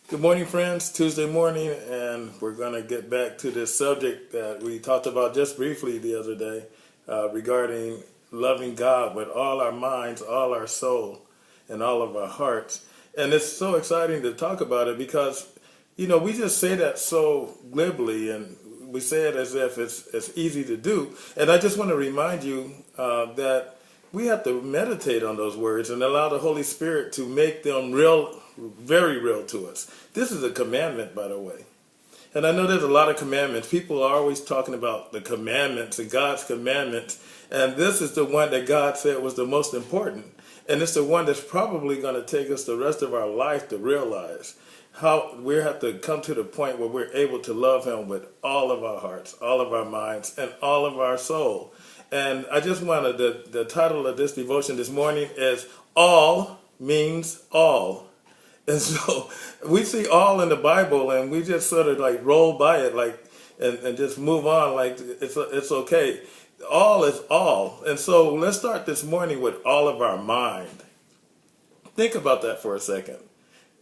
Good morning, friends. Tuesday morning, and we're going to get back to this subject that we talked about just briefly the other day regarding loving God with all our minds, all our soul, and all of our hearts. And it's so exciting to talk about it because, we just say that so glibly and we say it as if it's easy to do. And I just want to remind you that we have to meditate on those words and allow the Holy Spirit to make them real, very real to us. This is a commandment, by the way. And I know there's a lot of commandments. People are always talking about the commandments and God's commandments. And this is the one that God said was the most important. And it's the one that's probably going to take us the rest of our life to realize how we have to come to the point where we're able to love Him with all of our hearts, all of our minds, and all of our soul. And I just wanted, the title of this devotion this morning is All Means All. And so we see all in the Bible and we just sort of like roll by it and just move on like it's okay. All is all. And so let's start this morning with all of our mind. Think about that for a second.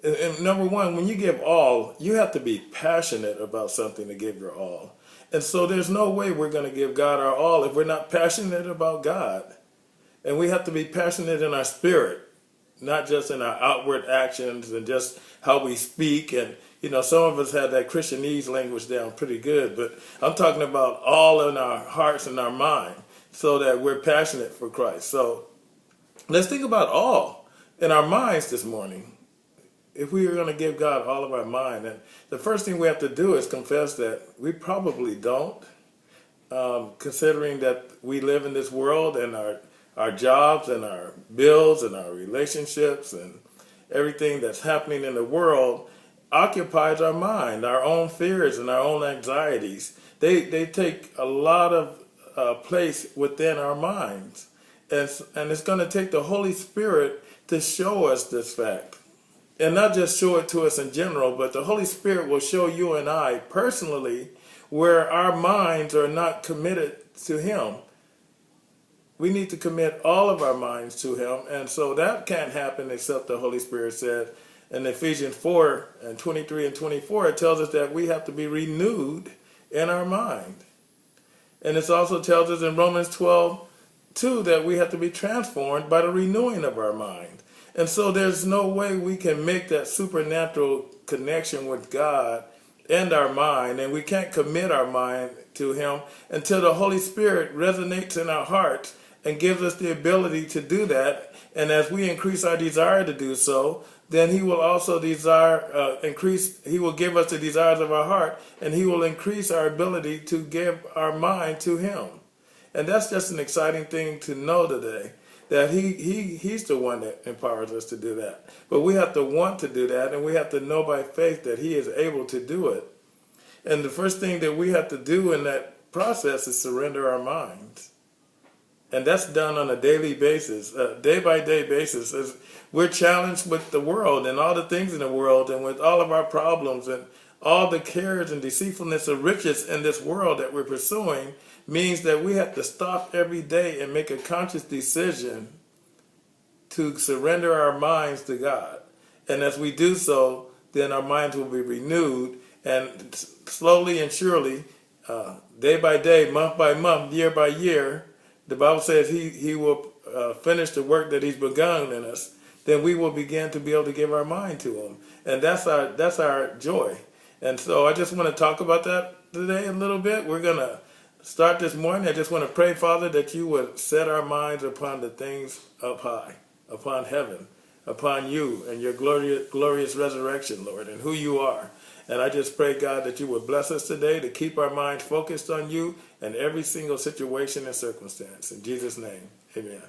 And number one, when you give all, you have to be passionate about something to give your all. And so there's no way we're going to give God our all if we're not passionate about God. And we have to be passionate in our spirit, not just in our outward actions and just how we speak. And, some of us have that Christianese language down pretty good, but I'm talking about all in our hearts and our mind so that we're passionate for Christ. So let's think about all in our minds this morning. If we are going to give God all of our mind, and the first thing we have to do is confess that we probably don't, considering that we live in this world and our jobs and our bills and our relationships and everything that's happening in the world occupies our mind, our own fears and our own anxieties. They take a lot of place within our minds. And it's going to take the Holy Spirit to show us this fact. And not just show it to us in general, but the Holy Spirit will show you and I personally where our minds are not committed to Him. We need to commit all of our minds to Him. And so that can't happen except the Holy Spirit said in Ephesians 4 and 23 and 24, it tells us that we have to be renewed in our mind. And it also tells us in Romans 12:2 that we have to be transformed by the renewing of our mind. And so there's no way we can make that supernatural connection with God and our mind, and we can't commit our mind to Him until the Holy Spirit resonates in our hearts and gives us the ability to do that. And as we increase our desire to do so, then He will also He will give us the desires of our heart, and He will increase our ability to give our mind to Him. And that's just an exciting thing to know today, that He's the one that empowers us to do that. But we have to want to do that, and we have to know by faith that He is able to do it. And the first thing that we have to do in that process is surrender our minds. And that's done on a daily basis, day-by-day basis. As we're challenged with the world and all the things in the world and with all of our problems and all the cares and deceitfulness of riches in this world that we're pursuing, means that we have to stop every day and make a conscious decision to surrender our minds to God. And as we do so, then our minds will be renewed, and slowly and surely, day by day, month by month, year by year, the Bible says He will finish the work that He's begun in us. Then we will begin to be able to give our mind to Him. And that's our joy. And so I just want to talk about that today a little bit. We're going to start this morning. I just want to pray, Father, that You would set our minds upon the things up high, upon heaven, upon You and Your glorious resurrection, Lord, and who You are. And I just pray, God, that You would bless us today to keep our minds focused on You in every single situation and circumstance. In Jesus' name, amen.